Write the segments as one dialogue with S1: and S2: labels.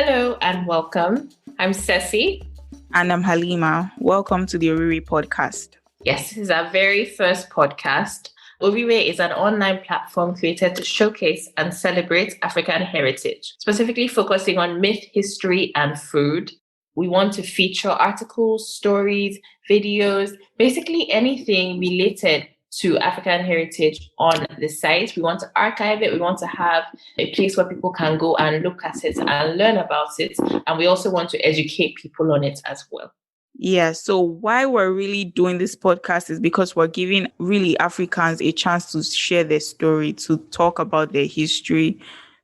S1: Hello and welcome. I'm Ceci.
S2: And I'm Halima. Welcome to the Oriire podcast.
S1: Yes, this is our very first podcast. Oriire is an online platform created to showcase and celebrate African heritage, specifically focusing on myth, history, and food. We want to feature articles, stories, videos, basically anything related to African heritage on the site. We want to archive it. We want to have a place where people can go and look at it and learn about it. And we also want to educate people on it as well.
S2: Yeah, so why we're really doing this podcast is because we're giving really Africans a chance to share their story, to talk about their history,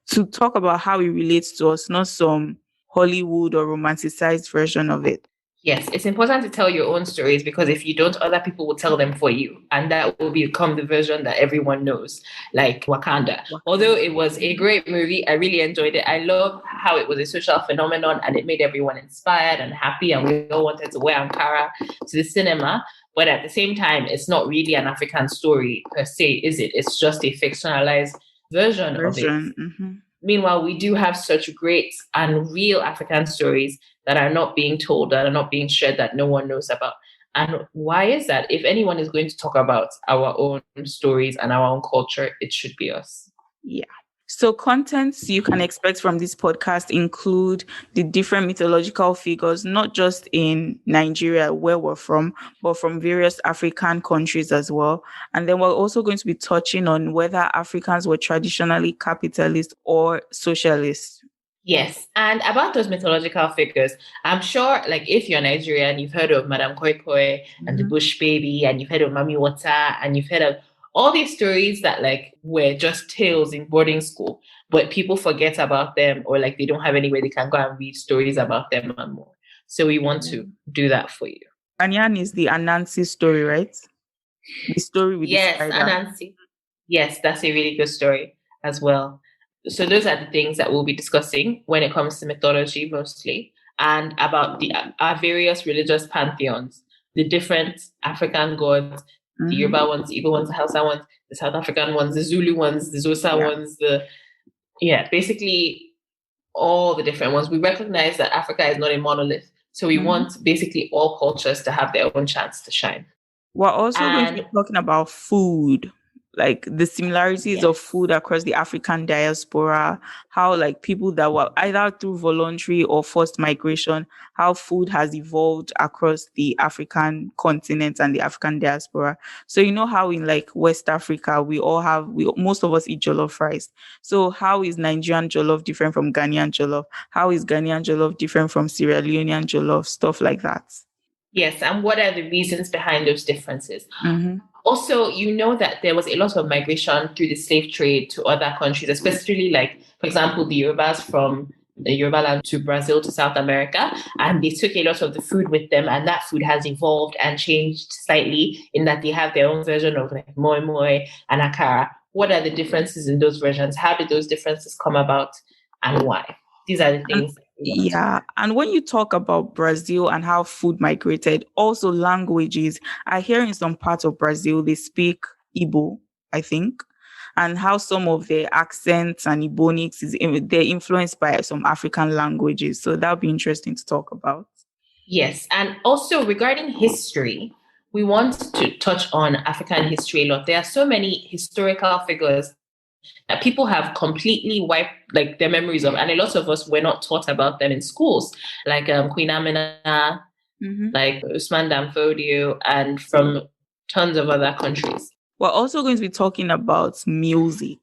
S2: to talk about how it relates to us, not some Hollywood or romanticized version of it.
S1: Yes, it's important to tell your own stories because if you don't, other people will tell them for you. And that will become the version that everyone knows, like Wakanda. Although it was a great movie, I really enjoyed it. I love how it was a social phenomenon and it made everyone inspired and happy. And we all wanted to wear Ankara to the cinema. But at the same time, it's not really an African story per se, is it? It's just a fictionalized version of it.
S2: Mm-hmm.
S1: Meanwhile, we do have such great and real African stories that are not being told, that are not being shared, that no one knows about. And why is that? If anyone is going to talk about our own stories and our own culture, it should be us.
S2: Yeah. So contents you can expect from this podcast include the different mythological figures, not just in Nigeria, where we're from, but from various African countries as well. And then we're also going to be touching on whether Africans were traditionally capitalist or socialist.
S1: Yes. And about those mythological figures, I'm sure, like, if you're Nigerian, you've heard of Madame Koi Koi and the Bush Baby, and you've heard of Mami Wata, and you've heard of all these stories that, like, were just tales in boarding school, but people forget about them, or, like, they don't have anywhere they can go and read stories about them and more. So we want to do that for you.
S2: Anyan is the Anansi story, right? The story with the spider.
S1: Anansi. Yes, that's a really good story as well. So those are the things that we'll be discussing when it comes to mythology mostly, and about our various religious pantheons, the different African gods, the Yoruba ones, the Igbo ones, the Hausa ones, the South African ones, the Zulu ones, the Xhosa ones, basically all the different ones. We recognize that Africa is not a monolith. So we want basically all cultures to have their own chance to shine.
S2: We're also going to be talking about food, like the similarities of food across the African diaspora, how like people that were either through voluntary or forced migration, how food has evolved across the African continent and the African diaspora. So you know how in like West Africa, most of us eat jollof rice. So how is Nigerian jollof different from Ghanaian jollof? How is Ghanaian jollof different from Sierra Leonean jollof? Stuff like that.
S1: Yes, and what are the reasons behind those differences? Also, you know that there was a lot of migration through the slave trade to other countries, especially like, for example, the Yorubas from the Yoruba land to Brazil to South America, and they took a lot of the food with them, and that food has evolved and changed slightly in that they have their own version of like moi moi and akara. What are the differences in those versions? How did those differences come about and why? These are the things.
S2: Yeah. And when you talk about Brazil and how food migrated, also languages, I hear in some parts of Brazil, they speak Igbo, I think, and how some of their accents and Ebonics they're influenced by some African languages. So that'll be interesting to talk about.
S1: Yes. And also regarding history, we want to touch on African history a lot. There are so many historical figures that people have completely wiped like their memories of, and a lot of us were not taught about them in schools, like Queen Amina, like Usman Danfodio, and from tons of other countries.
S2: We're also going to be talking about music,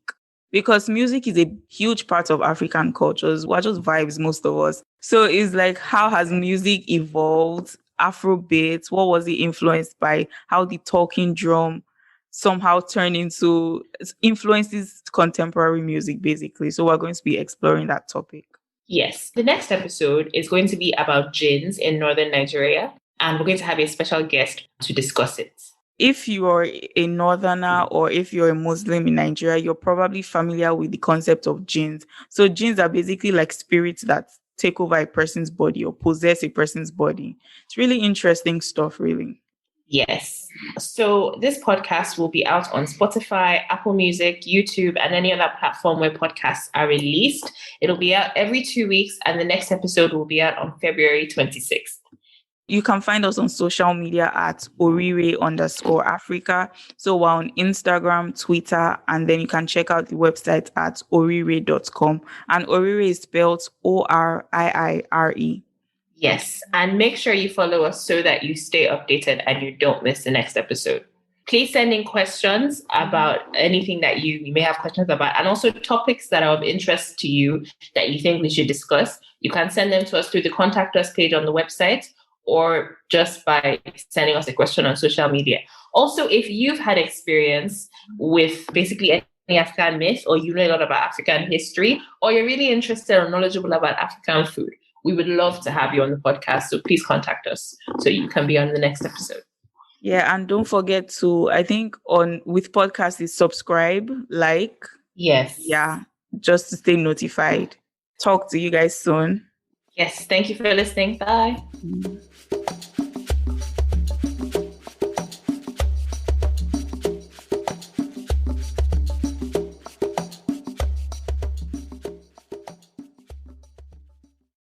S2: because music is a huge part of African cultures. We're just vibes, most of us. So it's like, how has music evolved? Afrobeat, what was it influenced by? How the talking drum somehow turned into influences contemporary music, basically. So we're going to be exploring that topic.
S1: Yes. The next episode is going to be about jinns in northern Nigeria, and we're going to have a special guest to discuss it.
S2: If you're a northerner or if you're a Muslim in Nigeria, you're probably familiar with the concept of jinns. So jinns are basically like spirits that take over a person's body or possess a person's body. It's really interesting stuff, really.
S1: Yes. So this podcast will be out on Spotify, Apple Music, YouTube, and any other platform where podcasts are released. It'll be out every 2 weeks, and the next episode will be out on February 26th.
S2: You can find us on social media at Oriire_Africa. So we're on Instagram, Twitter, and then you can check out the website at oriire.com. And Oriire is spelled Oriire.
S1: Yes, and make sure you follow us so that you stay updated and you don't miss the next episode. Please send in questions about anything that you may have questions about, and also topics that are of interest to you that you think we should discuss. You can send them to us through the contact us page on the website, or just by sending us a question on social media. Also, if you've had experience with basically any African myth, or you know a lot about African history, or you're really interested or knowledgeable about African food, we would love to have you on the podcast. So please contact us so you can be on the next episode.
S2: Yeah, and don't forget to, I think with podcasts is subscribe, like.
S1: Yes.
S2: Yeah, just to stay notified. Talk to you guys soon.
S1: Yes, thank you for listening. Bye.